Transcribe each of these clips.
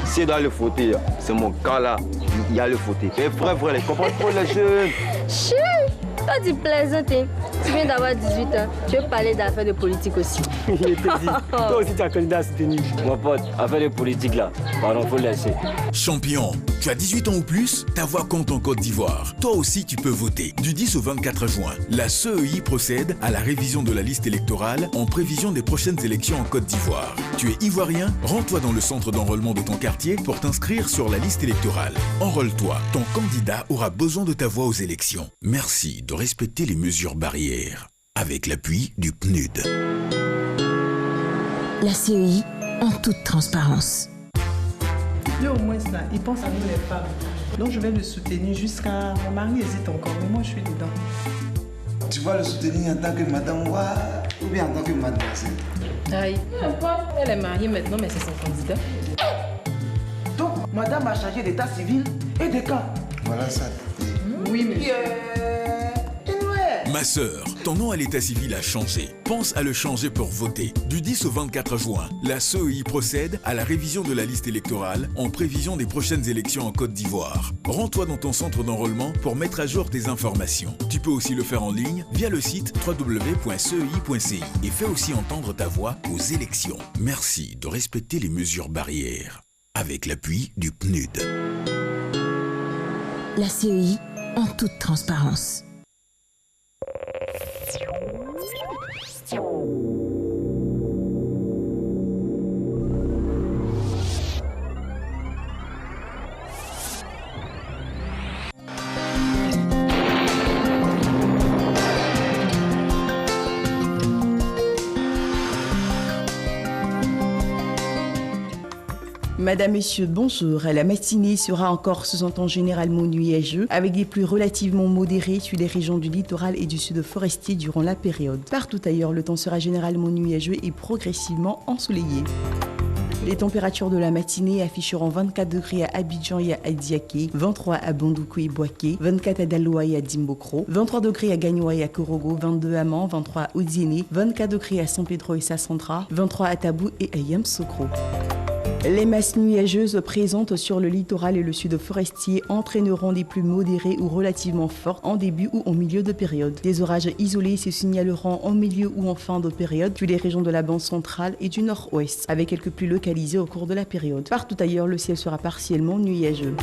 C'est dans le fauteuil, c'est mon cas là, il y a le fauteuil. C'est vrai, les comprends trop les jeunes. Chut, toi tu plaisantes, tu viens d'avoir 18 ans, tu veux parler d'affaires de politique aussi. Il te dit, toi aussi tu es candidat à soutenir. Mon pote, affaire de politique là, pardon, faut laisser. Champion, tu as 18 ans ou plus, ta voix compte en Côte d'Ivoire. Toi aussi tu peux voter. Du 10 au 24 juin, la CEI procède à la révision de la liste électorale en prévision des prochaines élections en Côte d'Ivoire. Tu es ivoirien? Rends-toi dans le centre d'enrôlement de ton quartier pour t'inscrire sur la liste électorale. Enrôle-toi, ton candidat aura besoin de ta voix aux élections. Merci de respecter les mesures barrières. Avec l'appui du PNUD. La CEI en toute transparence. Lui au moins ça, il pense à nous les femmes. Donc je vais le soutenir jusqu'à... Mon mari hésite encore, mais moi je suis dedans. Tu vas le soutenir en tant que madame Wa ou bien en tant que mademoiselle? Aïe, elle est mariée maintenant, mais c'est son candidat. Donc, madame a chargé d'état civil et de camp. Voilà ça. Oui, mais... Ma sœur, ton nom à l'état civil a changé. Pense à le changer pour voter. Du 10 au 24 juin, la CEI procède à la révision de la liste électorale en prévision des prochaines élections en Côte d'Ivoire. Rends-toi dans ton centre d'enrôlement pour mettre à jour tes informations. Tu peux aussi le faire en ligne via le site www.cei.ci et fais aussi entendre ta voix aux élections. Merci de respecter les mesures barrières. Avec l'appui du PNUD. La CEI en toute transparence. Madame, Messieurs, bonjour. La matinée sera encore sous un temps généralement nuageux, avec des pluies relativement modérées sur les régions du littoral et du sud forestier durant la période. Partout ailleurs, le temps sera généralement nuageux et progressivement ensoleillé. Les températures de la matinée afficheront 24 degrés à Abidjan et à Adiaké, 23 à Bandoukou et Boaké, 24 à Daloa et à Dimbokro, 23 degrés à Gagnoa et à Korogo, 22 à Man, 23 à Odiéné, 24 degrés à San Pedro et Sassandra, 23 à Tabou et à Yamoussoukro. Les masses nuageuses présentes sur le littoral et le sud forestier entraîneront des pluies modérées ou relativement fortes en début ou en milieu de période. Des orages isolés se signaleront en milieu ou en fin de période sur les régions de la bande centrale et du nord-ouest, avec quelques pluies localisées au cours de la période. Partout ailleurs, le ciel sera partiellement nuageux.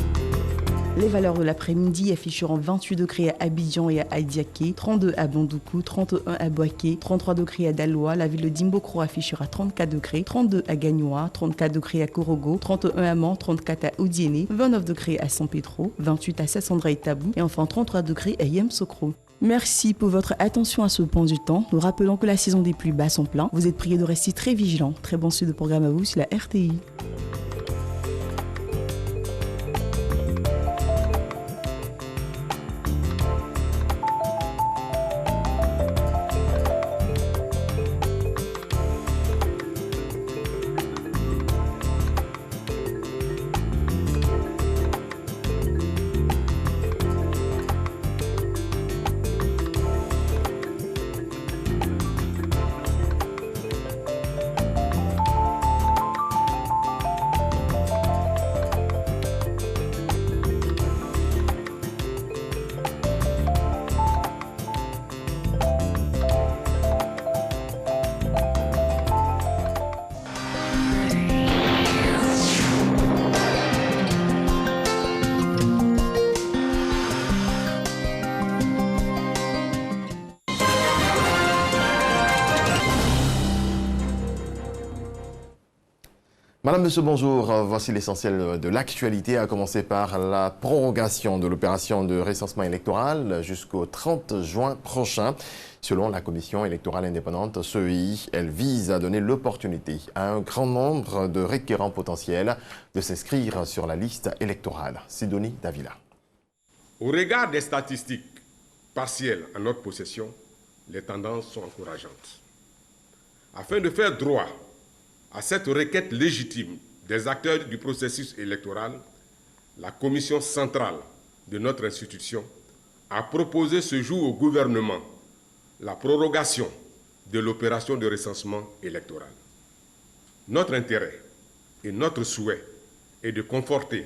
Les valeurs de l'après-midi afficheront 28 degrés à Abidjan et à Adiaké, 32 à Bandoukou, 31 à Boaké, 33 degrés à Daloa. La ville de Dimbokro affichera 34 degrés, 32 à Gagnoa, 34 degrés à Korogo, 31 à Man, 34 à Odiéné, 29 degrés à San Pedro, 28 à Sassandra et Tabou et enfin 33 degrés à Yamoussoukro. Merci pour votre attention à ce point du temps. Nous rappelons que la saison des pluies bat son plein. Vous êtes priés de rester très vigilants. Très bon suite de programme à vous sur la RTI. Madame, Monsieur, bonjour. Voici l'essentiel de l'actualité, à commencer par la prorogation de l'opération de recensement électoral jusqu'au 30 juin prochain. Selon la Commission électorale indépendante CEI, elle vise à donner l'opportunité à un grand nombre de requérants potentiels de s'inscrire sur la liste électorale. Sidonie Davila. Au regard des statistiques partielles en notre possession, les tendances sont encourageantes. Afin de faire droit à cette requête légitime des acteurs du processus électoral, la commission centrale de notre institution a proposé ce jour au gouvernement la prorogation de l'opération de recensement électoral. Notre intérêt et notre souhait est de conforter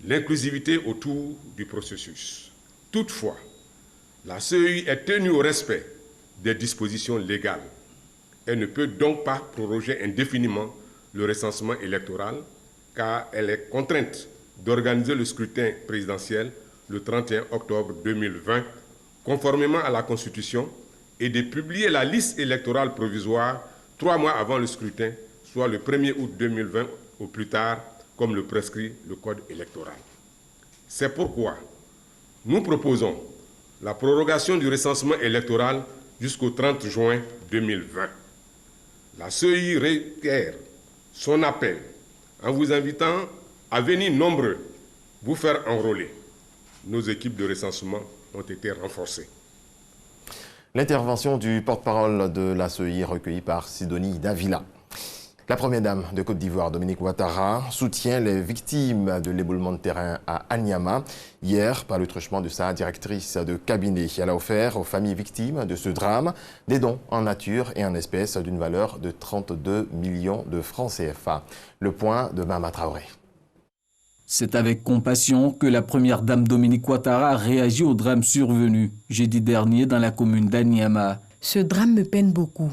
l'inclusivité autour du processus. Toutefois, la CEI est tenue au respect des dispositions légales. Elle ne peut donc pas proroger indéfiniment le recensement électoral car elle est contrainte d'organiser le scrutin présidentiel le 31 octobre 2020, conformément à la Constitution, et de publier la liste électorale provisoire 3 mois avant le scrutin, soit le 1er août 2020 au plus tard, comme le prescrit le Code électoral. C'est pourquoi nous proposons la prorogation du recensement électoral jusqu'au 30 juin 2020. La CEI réitère son appel en vous invitant à venir nombreux vous faire enrôler. Nos équipes de recensement ont été renforcées. L'intervention du porte-parole de la CEI recueillie par Sidonie Davila. La première dame de Côte d'Ivoire, Dominique Ouattara, soutient les victimes de l'éboulement de terrain à Anyama. Hier, par le truchement de sa directrice de cabinet, elle a offert aux familles victimes de ce drame des dons en nature et en espèces d'une valeur de 32 millions de francs CFA. Le point de Mama Traoré. C'est avec compassion que la première dame Dominique Ouattara a réagi au drame survenu jeudi dernier dans la commune d'Anyama. Ce drame me peine beaucoup.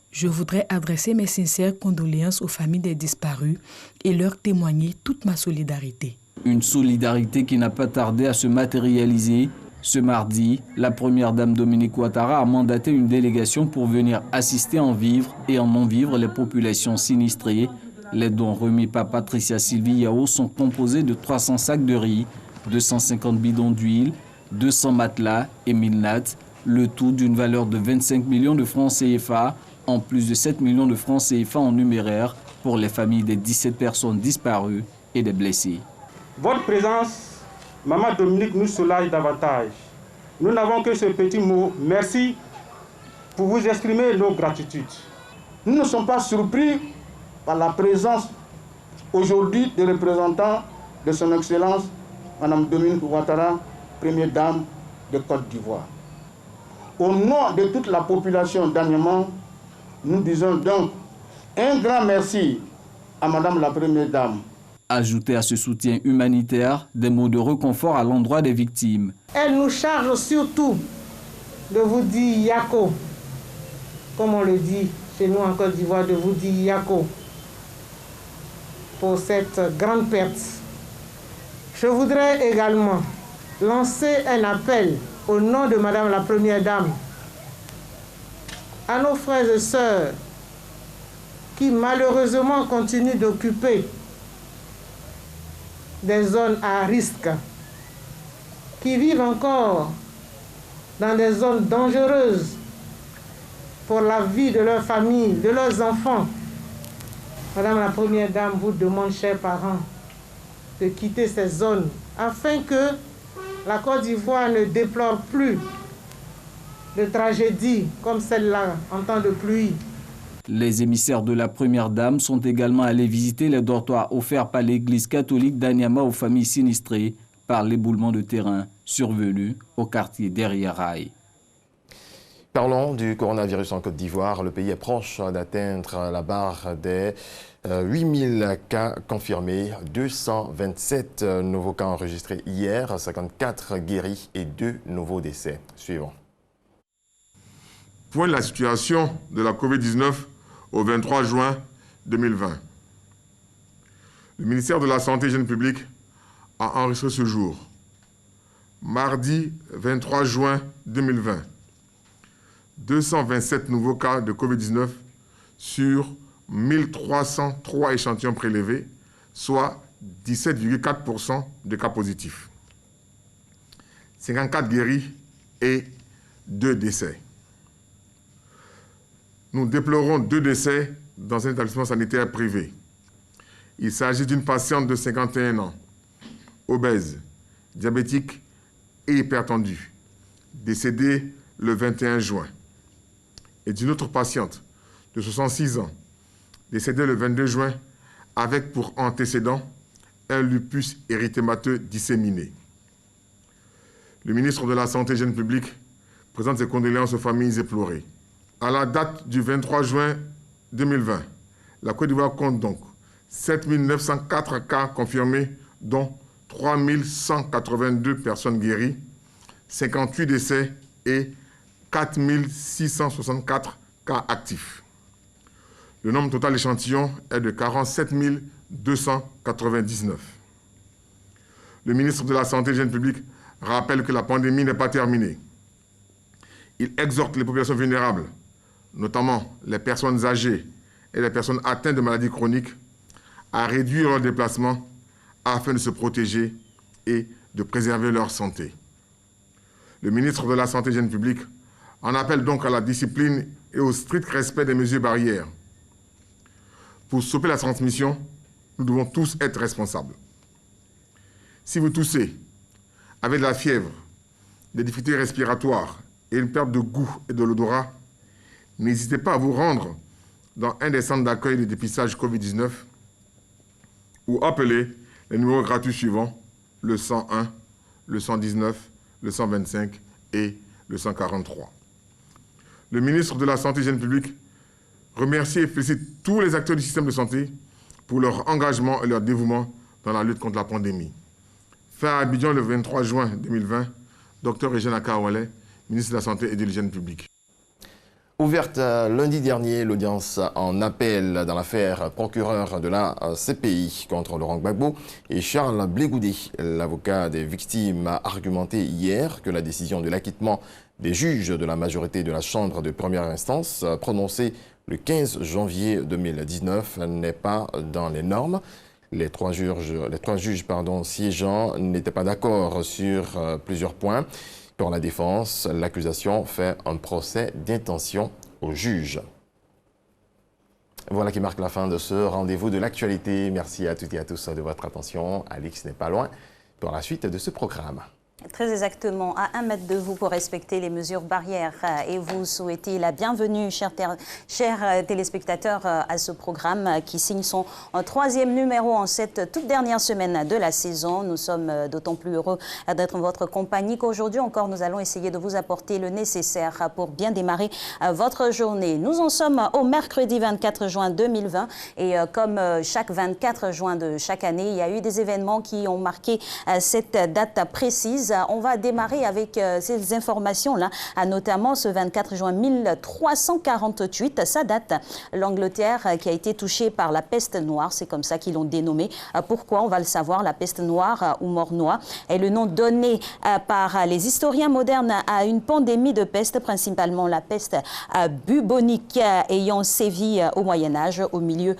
Je voudrais adresser mes sincères condoléances aux familles des disparus et leur témoigner toute ma solidarité. Une solidarité qui n'a pas tardé à se matérialiser. Ce mardi, la première dame Dominique Ouattara a mandaté une délégation pour venir assister en vivre et en non-vivre les populations sinistrées. Les dons remis par Patricia Sylvie Yao sont composés de 300 sacs de riz, 250 bidons d'huile, 200 matelas et 1000 nattes, le tout d'une valeur de 25 millions de francs CFA, en plus de 7 millions de francs CFA en numéraire pour les familles des 17 personnes disparues et des blessés. Votre présence, Maman Dominique, nous soulage davantage. Nous n'avons que ce petit mot, merci, pour vous exprimer nos gratitudes. Nous ne sommes pas surpris par la présence aujourd'hui des représentants de son Excellence, Mme Dominique Ouattara, première dame de Côte d'Ivoire. Au nom de toute la population d'Anyama, nous disons donc un grand merci à Madame la Première Dame. Ajouter à ce soutien humanitaire des mots de réconfort à l'endroit des victimes. Elle nous charge surtout de vous dire Yako, comme on le dit chez nous en Côte d'Ivoire, de vous dire Yako pour cette grande perte. Je voudrais également lancer un appel au nom de Madame la Première Dame à nos frères et sœurs qui malheureusement continuent d'occuper des zones à risque, qui vivent encore dans des zones dangereuses pour la vie de leurs familles, de leurs enfants. Madame la Première Dame vous demande, chers parents, de quitter ces zones afin que la Côte d'Ivoire ne déplore plus de tragédies comme celle-là en temps de pluie. Les émissaires de la Première Dame sont également allés visiter les dortoirs offerts par l'Église catholique d'Anyama aux familles sinistrées par l'éboulement de terrain survenu au quartier d'Eriaraï. Parlons du coronavirus en Côte d'Ivoire. Le pays est proche d'atteindre la barre des 8000 cas confirmés, 227 nouveaux cas enregistrés hier, 54 guéris et 2 nouveaux décès. Suivant. Point de la situation de la COVID-19 au 23 juin 2020. Le ministère de la Santé et de l'Hygiène publique a enregistré ce jour, mardi 23 juin 2020, 227 nouveaux cas de COVID-19 sur 1303 échantillons prélevés, soit 17,4% de cas positifs. 54 guéris et 2 décès. Nous déplorons 2 décès dans un établissement sanitaire privé. Il s'agit d'une patiente de 51 ans, obèse, diabétique et hypertendue, décédée le 21 juin, et d'une autre patiente de 66 ans, décédée le 22 juin, avec pour antécédent un lupus érythémateux disséminé. Le ministre de la Santé et de l'Hygiène publique présente ses condoléances aux familles éplorées. À la date du 23 juin 2020, la Côte d'Ivoire compte donc 7 904 cas confirmés, dont 3 182 personnes guéries, 58 décès et 4 664 cas actifs. Le nombre total d'échantillons est de 47 299. Le ministre de la Santé et de l'Hygiène publique rappelle que la pandémie n'est pas terminée. Il exhorte les populations vulnérables, notamment les personnes âgées et les personnes atteintes de maladies chroniques, à réduire leurs déplacements afin de se protéger et de préserver leur santé. Le ministre de la Santé et de l'Hygiène publique en appelle donc à la discipline et au strict respect des mesures barrières. Pour stopper la transmission, nous devons tous être responsables. Si vous toussez, avez de la fièvre, des difficultés respiratoires et une perte de goût et de l'odorat, n'hésitez pas à vous rendre dans un des centres d'accueil de dépistage Covid-19 ou appeler les numéros gratuits suivants, le 101, le 119, le 125 et le 143. Le ministre de la Santé et de l'Hygiène publique remercie et félicite tous les acteurs du système de santé pour leur engagement et leur dévouement dans la lutte contre la pandémie. Fait à Abidjan le 23 juin 2020, Dr Eugène Akawale, ministre de la Santé et de l'Hygiène publique. Ouverte lundi dernier, l'audience en appel dans l'affaire procureur de la CPI contre Laurent Gbagbo et Charles Blegoudi. L'avocat des victimes a argumenté hier que la décision de l'acquittement des juges de la majorité de la Chambre de première instance, prononcée le 15 janvier 2019, n'est pas dans les normes. Les trois juges siégeants n'étaient pas d'accord sur plusieurs points. Pour la défense, l'accusation fait un procès d'intention au juge. Voilà qui marque la fin de ce rendez-vous de l'actualité. Merci à toutes et à tous de votre attention. Alix n'est pas loin pour la suite de ce programme. Très exactement, à 1 mètre de vous pour respecter les mesures barrières. Et vous souhaitez la bienvenue, chers téléspectateurs, à ce programme qui signe son 3e numéro en cette toute dernière semaine de la saison. Nous sommes d'autant plus heureux d'être en votre compagnie qu'aujourd'hui encore, nous allons essayer de vous apporter le nécessaire pour bien démarrer votre journée. Nous en sommes au mercredi 24 juin 2020 et comme chaque 24 juin de chaque année, il y a eu des événements qui ont marqué cette date précise. On va démarrer avec ces informations-là, notamment ce 24 juin 1348, ça date. L'Angleterre qui a été touchée par la peste noire, c'est comme ça qu'ils l'ont dénommé. Pourquoi? On va le savoir, la peste noire ou mort noire est le nom donné par les historiens modernes à une pandémie de peste, principalement la peste bubonique ayant sévi au Moyen-Âge, au milieu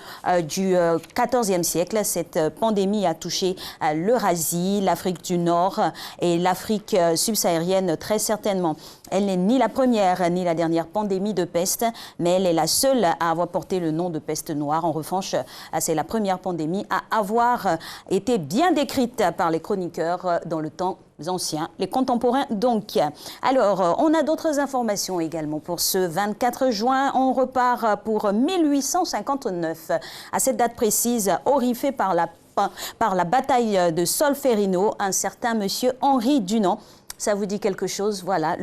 du XIVe siècle. Cette pandémie a touché l'Eurasie, l'Afrique du Nord et l'Afrique subsaharienne très certainement. Elle n'est ni la première ni la dernière pandémie de peste, mais elle est la seule à avoir porté le nom de peste noire. En revanche, c'est la première pandémie à avoir été bien décrite par les chroniqueurs dans le temps anciens, les contemporains donc. Alors, on a d'autres informations également pour ce 24 juin. On repart pour 1859. À cette date précise, horrifié par la bataille de Solferino, un certain monsieur Henri Dunant. Ça vous dit quelque chose? Voilà,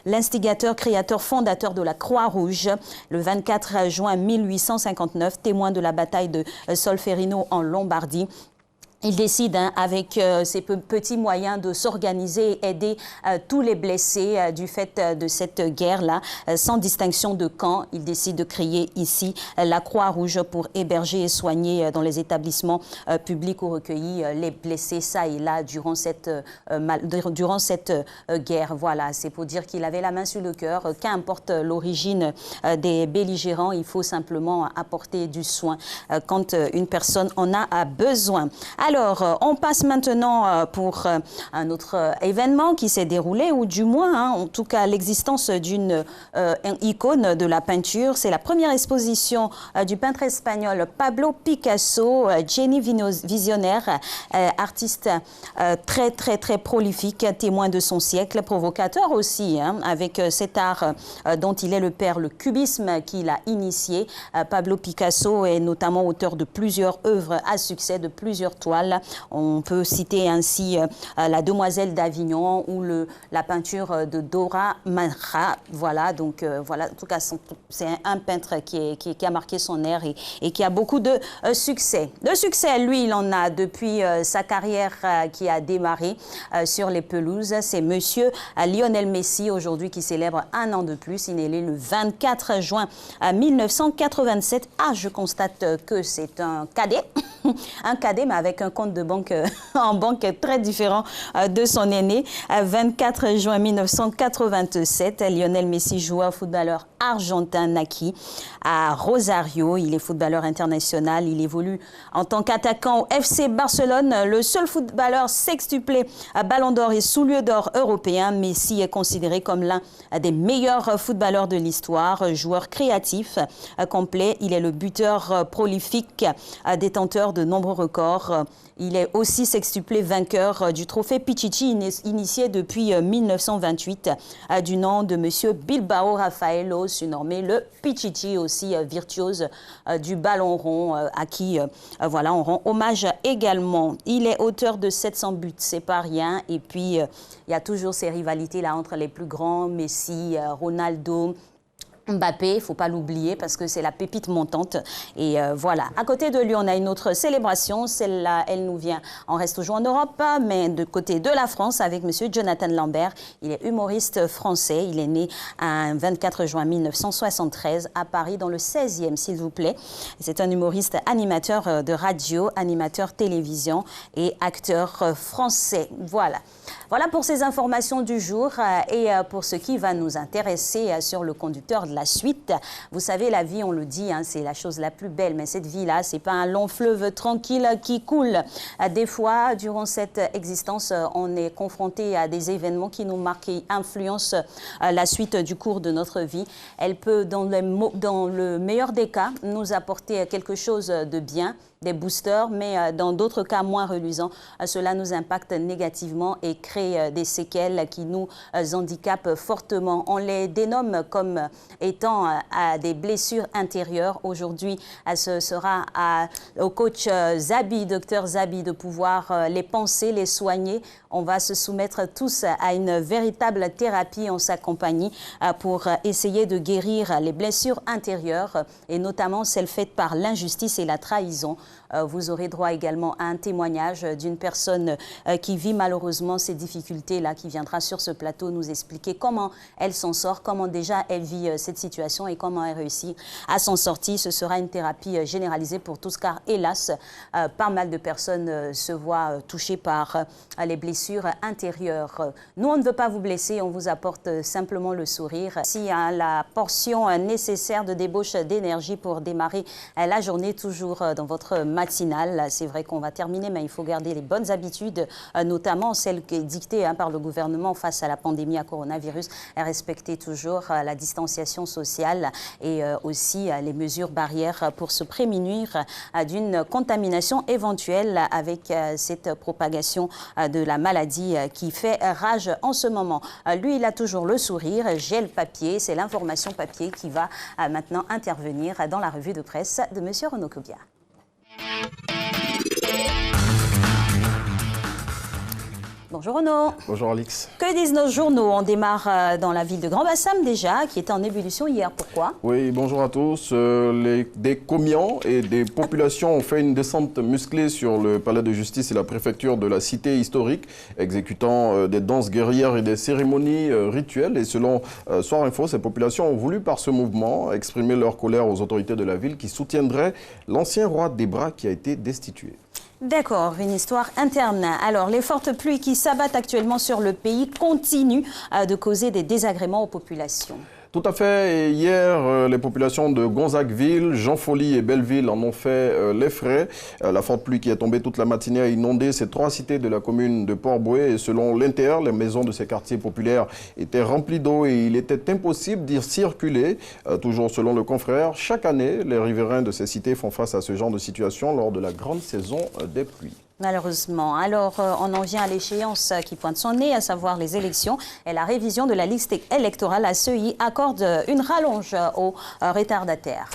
l'instigateur, créateur, fondateur de la Croix-Rouge, le 24 juin 1859, témoin de la bataille de Solferino en Lombardie. Il décide avec ses petits moyens de s'organiser et aider tous les blessés du fait de cette guerre-là, sans distinction de camp. Il décide de créer ici la Croix-Rouge pour héberger et soigner dans les établissements publics où recueillis les blessés ça et là durant cette guerre. Voilà, c'est pour dire qu'il avait la main sur le cœur. Qu'importe l'origine des belligérants, il faut simplement apporter du soin quand une personne en a besoin. Alors, on passe maintenant pour un autre événement qui s'est déroulé, ou du moins, en tout cas, l'existence d'une icône de la peinture. C'est la première exposition du peintre espagnol Pablo Picasso, génie visionnaire, artiste très prolifique, témoin de son siècle, provocateur aussi, avec cet art dont il est le père, le cubisme qu'il a initié. Pablo Picasso est notamment auteur de plusieurs œuvres à succès, de plusieurs toiles. électorale. On peut citer ainsi La Demoiselle d'Avignon ou la peinture de Dora Maar. Voilà, donc voilà, en tout cas, c'est un peintre qui a marqué son ère et qui a beaucoup de succès. Le succès, lui, il en a depuis sa carrière qui a démarré sur les pelouses. C'est monsieur Lionel Messi, aujourd'hui, qui célèbre un an de plus. Il est né le 24 juin 1987. Ah, je constate que c'est un cadet. Un cadet, mais avec un compte de banque en banque très différent de son aîné. 24 juin 1987, Lionel Messi, joueur footballeur argentin naquit à Rosario. Il est footballeur international. Il évolue en tant qu'attaquant au FC Barcelone. Le seul footballeur sextuplé à Ballon d'Or et Soulier d'Or européen. Messi est considéré comme l'un des meilleurs footballeurs de l'histoire. Joueur créatif, complet. Il est le buteur prolifique, détenteur de nombreux records. Il est aussi sextuplé vainqueur du trophée Pichichi, initié depuis 1928 du nom de monsieur Bilbao Rafaelo, surnommé le Pichichi, aussi virtuose du ballon rond, à qui voilà, on rend hommage également. Il est auteur de 700 buts, c'est pas rien. Et puis, il y a toujours ces rivalités là entre les plus grands, Messi, Ronaldo, Mbappé, il ne faut pas l'oublier parce que c'est la pépite montante. Et voilà. À côté de lui, on a une autre célébration. Celle-là, elle nous vient, on reste toujours en Europe, mais de côté de la France avec monsieur Jonathan Lambert. Il est humoriste français. Il est né un 24 juin 1973 à Paris, dans le 16e, s'il vous plaît. C'est un humoriste animateur de radio, animateur télévision et acteur français. Voilà. Voilà pour ces informations du jour et pour ce qui va nous intéresser sur le conducteur de la suite. Vous savez, la vie, on le dit, hein, c'est la chose la plus belle, mais cette vie-là, c'est pas un long fleuve tranquille qui coule. Des fois, durant cette existence, on est confronté à des événements qui nous marquent et influencent la suite du cours de notre vie. Elle peut, dans le meilleur des cas, nous apporter quelque chose de bien, des boosters, mais dans d'autres cas moins reluisants, cela nous impacte négativement et crée des séquelles qui nous handicapent fortement. On les dénomme comme étant des blessures intérieures. Aujourd'hui, ce sera au coach Zabi, docteur Zabi, de pouvoir les penser, les soigner. On va se soumettre tous à une véritable thérapie en sa compagnie pour essayer de guérir les blessures intérieures et notamment celles faites par l'injustice et la trahison. Vous aurez droit également à un témoignage d'une personne qui vit malheureusement ces difficultés-là, qui viendra sur ce plateau nous expliquer comment elle s'en sort, comment déjà elle vit cette situation et comment elle réussit à s'en sortir. Ce sera une thérapie généralisée pour tous, car hélas, pas mal de personnes se voient touchées par les blessures intérieures. Nous, on ne veut pas vous blesser, on vous apporte simplement le sourire. Si la portion nécessaire de débauche d'énergie pour démarrer la journée, toujours dans votre matinale. C'est vrai qu'on va terminer, mais il faut garder les bonnes habitudes, notamment celles qui sont dictées par le gouvernement face à la pandémie à coronavirus. Respecter toujours la distanciation sociale et aussi les mesures barrières pour se prémunir d'une contamination éventuelle avec cette propagation de la maladie qui fait rage en ce moment. Lui, il a toujours le sourire. J'ai le papier, c'est l'information papier qui va maintenant intervenir dans la revue de presse de M. Renaud Kobia. Bonjour Renaud. Bonjour Alix. Que disent nos journaux? On démarre dans la ville de Grand-Bassam déjà, qui était en ébullition hier. Pourquoi? Oui, bonjour à tous. Des commiants et des populations ont fait une descente musclée sur le palais de justice et la préfecture de la cité historique, exécutant des danses guerrières et des cérémonies rituelles. Et selon Soir Info, ces populations ont voulu par ce mouvement exprimer leur colère aux autorités de la ville qui soutiendraient l'ancien roi des Bras qui a été destitué. D'accord, une histoire interne. Alors, les fortes pluies qui s'abattent actuellement sur le pays continuent de causer des désagréments aux populations. Tout à fait. Et hier, les populations de Gonzagueville, Jean-Folie et Belleville en ont fait les frais. La forte pluie qui est tombée toute la matinée a inondé ces trois cités de la commune de Port-Bouët. Et selon l'Inter, les maisons de ces quartiers populaires étaient remplies d'eau et il était impossible d'y circuler. Toujours selon le confrère, chaque année, les riverains de ces cités font face à ce genre de situation lors de la grande saison des pluies. Malheureusement. Alors, on en vient à l'échéance qui pointe son nez, à savoir les élections. Et la révision de la liste électorale, la CEI accorde une rallonge aux retardataires.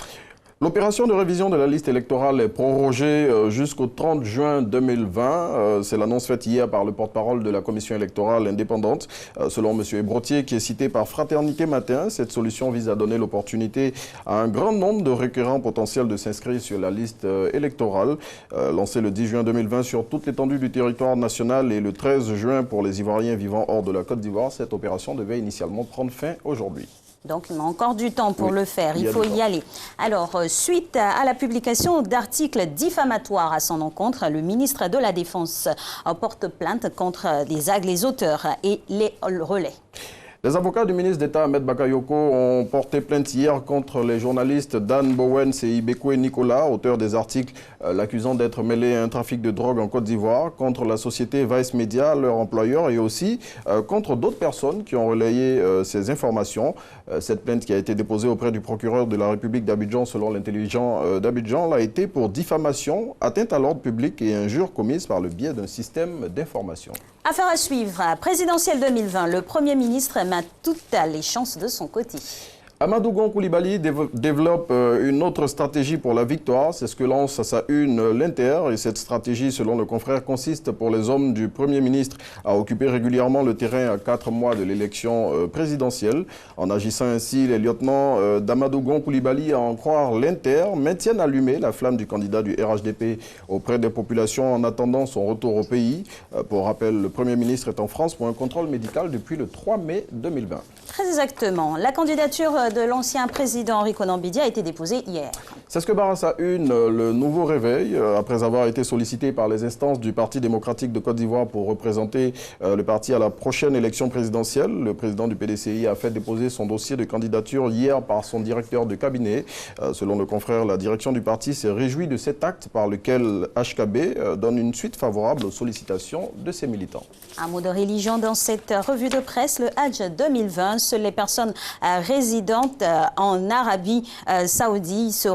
L'opération de révision de la liste électorale est prorogée jusqu'au 30 juin 2020. C'est l'annonce faite hier par le porte-parole de la commission électorale indépendante. Selon M. Ebrotier, qui est cité par Fraternité Matin, cette solution vise à donner l'opportunité à un grand nombre de requérants potentiels de s'inscrire sur la liste électorale. Lancée le 10 juin 2020 sur toute l'étendue du territoire national et le 13 juin pour les Ivoiriens vivant hors de la Côte d'Ivoire, cette opération devait initialement prendre fin aujourd'hui. Donc, il y a encore du temps pour le faire. Il faut y aller. Alors, suite à la publication d'articles diffamatoires à son encontre, le ministre de la Défense porte plainte contre les auteurs et les relais. Les avocats du ministre d'État Ahmed Bakayoko ont porté plainte hier contre les journalistes Dan Bowens et Ibekwe Nicolas, auteurs des articles l'accusant d'être mêlé à un trafic de drogue en Côte d'Ivoire, contre la société Vice Media, leur employeur, et aussi contre d'autres personnes qui ont relayé ces informations. Cette plainte qui a été déposée auprès du procureur de la République d'Abidjan, selon l'intelligent d'Abidjan, l'a été pour diffamation, atteinte à l'ordre public et injure commise par le biais d'un système d'information. Affaire à suivre. Présidentielle 2020, le Premier ministre met toutes les chances de son côté. Amadou Gon Coulibaly développe une autre stratégie pour la victoire. C'est ce que lance à sa une l'Inter. Et cette stratégie, selon le confrère, consiste pour les hommes du Premier ministre à occuper régulièrement le terrain à 4 mois de l'élection présidentielle. En agissant ainsi, les lieutenants d'Amadou Gon Coulibaly, à en croire l'Inter, maintiennent allumée la flamme du candidat du RHDP auprès des populations en attendant son retour au pays. Pour rappel, le Premier ministre est en France pour un contrôle médical depuis le 3 mai 2020. Très exactement. La candidature de l'ancien président Henri Konan Bédié a été déposée hier. C'est ce que barre à sa une le nouveau réveil. Après avoir été sollicité par les instances du Parti démocratique de Côte d'Ivoire pour représenter le parti à la prochaine élection présidentielle, le président du PDCI a fait déposer son dossier de candidature hier par son directeur de cabinet. Selon le confrère, la direction du parti s'est réjouie de cet acte par lequel HKB donne une suite favorable aux sollicitations de ses militants. Un mot de religion dans cette revue de presse, le Hajj 2020. Seules les personnes résidentes en Arabie Saoudite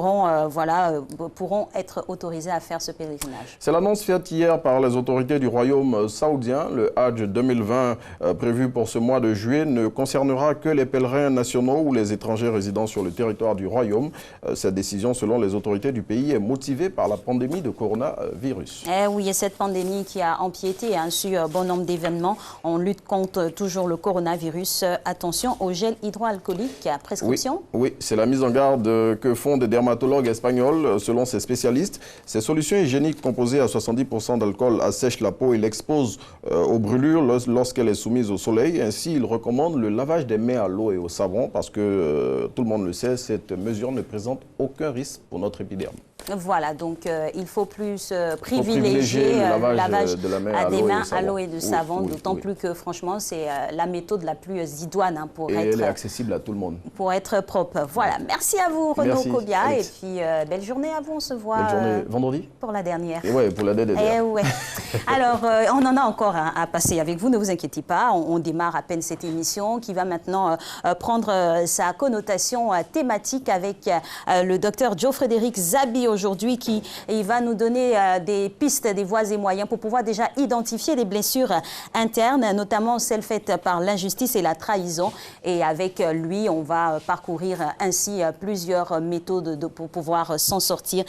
pourront être autorisées à faire ce pèlerinage. C'est l'annonce faite hier par les autorités du royaume saoudien. Le Hajj 2020 prévu pour ce mois de juillet ne concernera que les pèlerins nationaux ou les étrangers résidant sur le territoire du royaume. Cette décision, selon les autorités du pays, est motivée par la pandémie de coronavirus. Oui, et cette pandémie qui a empiété sur bon nombre d'événements. On lutte contre toujours le coronavirus. Attention au gel hydroalcoolique à prescription. Oui, c'est la mise en garde que font des dermatologues espagnols. Selon ces spécialistes, ces solutions hygiéniques composées à 70% d'alcool assèchent la peau et l'exposent aux brûlures lorsqu'elle est soumise au soleil. Ainsi, ils recommandent le lavage des mains à l'eau et au savon parce que, tout le monde le sait, cette mesure ne présente aucun risque pour notre épiderme. Voilà, donc il faut plus privilégier le lavage de la main à l'eau et de savon, d'autant plus que franchement c'est la méthode la plus idoine pour et être... elle est accessible à tout le monde. Pour être propre. Voilà, merci à vous Renaud Kobia, Alex. Et puis belle journée à vous, on se voit... Belle journée vendredi. Pour la dernière. Et ouais, pour la dernière. Ouais. Alors, on en a encore à passer avec vous, ne vous inquiétez pas, on démarre à peine cette émission qui va maintenant prendre sa connotation thématique avec le docteur Joe-Frédéric Zabi aujourd'hui qui va nous donner des pistes, des voies et moyens pour pouvoir déjà identifier des blessures internes, notamment celles faites par l'injustice et la trahison. Et avec lui, on va parcourir ainsi plusieurs méthodes pour pouvoir s'en sortir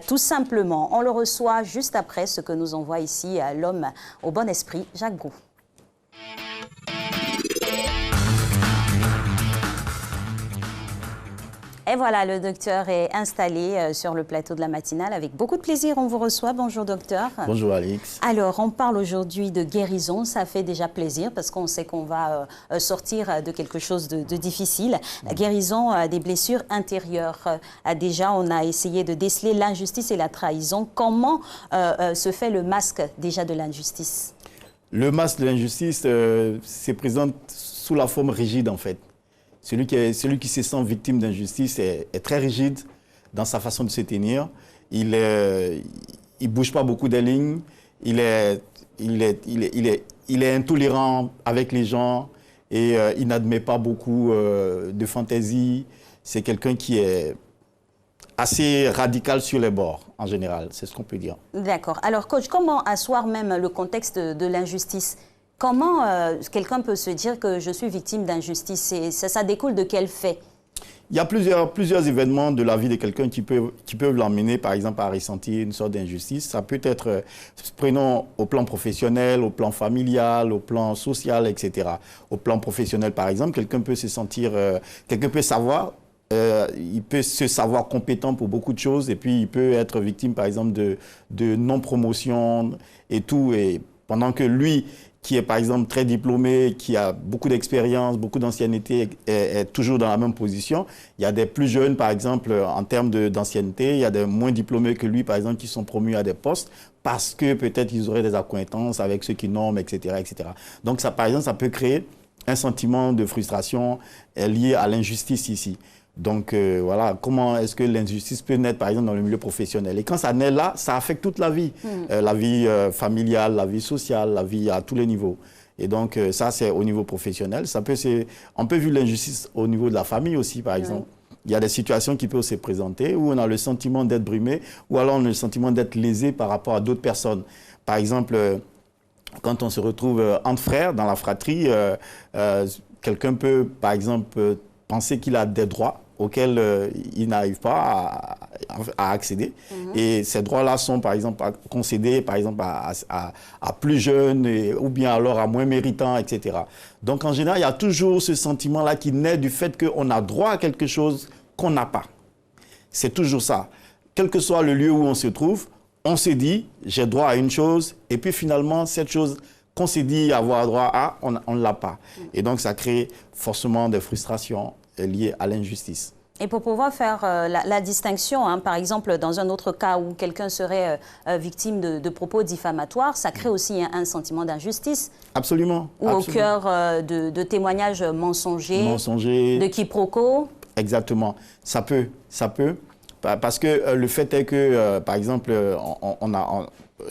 tout simplement. On le reçoit juste après ce que nous envoie ici l'homme au bon esprit, Jacques Brou. Et voilà, le docteur est installé sur le plateau de la matinale. Avec beaucoup de plaisir, on vous reçoit. Bonjour, docteur. Bonjour, Alex. Alors, on parle aujourd'hui de guérison. Ça fait déjà plaisir parce qu'on sait qu'on va sortir de quelque chose de difficile. La guérison des blessures intérieures. Déjà, on a essayé de déceler l'injustice et la trahison. Comment se fait le masque déjà de l'injustice? Le masque de l'injustice se présente sous la forme rigide, en fait. Celui qui se sent victime d'injustice est très rigide dans sa façon de se tenir. Il ne bouge pas beaucoup des lignes. Il est intolérant avec les gens et il n'admet pas beaucoup de fantaisie. C'est quelqu'un qui est assez radical sur les bords, en général. C'est ce qu'on peut dire. D'accord. Alors, coach, comment asseoir même le contexte de l'injustice? Comment quelqu'un peut se dire que je suis victime d'injustice? Ça découle de quel fait? Il y a plusieurs événements de la vie de quelqu'un qui peuvent l'emmener, par exemple, à ressentir une sorte d'injustice. Ça peut être, prenons au plan professionnel, au plan familial, au plan social, etc. Au plan professionnel, par exemple, quelqu'un peut se sentir, quelqu'un peut savoir, il peut se savoir compétent pour beaucoup de choses et puis il peut être victime, par exemple, de non-promotion et tout. Et pendant que lui, qui est par exemple très diplômé, qui a beaucoup d'expérience, beaucoup d'ancienneté, est toujours dans la même position. Il y a des plus jeunes, par exemple, en termes d'ancienneté, il y a des moins diplômés que lui, par exemple, qui sont promus à des postes parce que peut-être ils auraient des accointances avec ceux qui nomment, etc., etc. Donc ça, par exemple, ça peut créer un sentiment de frustration lié à l'injustice ici. Donc voilà, comment est-ce que l'injustice peut naître par exemple dans le milieu professionnel. Et quand ça naît là, ça affecte toute la vie. La vie familiale, la vie sociale, la vie à tous les niveaux. Et donc ça c'est au niveau professionnel. On peut vivre l'injustice au niveau de la famille aussi par exemple. Oui. Il y a des situations qui peuvent se présenter où on a le sentiment d'être brimé ou alors on a le sentiment d'être lésé par rapport à d'autres personnes. Par exemple, quand on se retrouve entre frères dans la fratrie, quelqu'un peut par exemple penser qu'il a des droits auxquels il n'arrive pas à accéder. Et ces droits-là sont, par exemple, concédés par exemple, à plus jeunes ou bien alors à moins méritants, etc. Donc, en général, il y a toujours ce sentiment-là qui naît du fait qu'on a droit à quelque chose qu'on n'a pas. C'est toujours ça. Quel que soit le lieu où on se trouve, on se dit, j'ai droit à une chose, et puis finalement, cette chose qu'on s'est dit avoir droit à, on ne l'a pas. Et donc, ça crée forcément des frustrations liées à l'injustice. Et pour pouvoir faire la distinction, hein, par exemple, dans un autre cas où quelqu'un serait victime de propos diffamatoires, ça crée aussi un sentiment d'injustice. Absolument. Ou au cœur de témoignages mensongers, de quiproquos. Exactement. Ça peut. Parce que le fait est que, par exemple,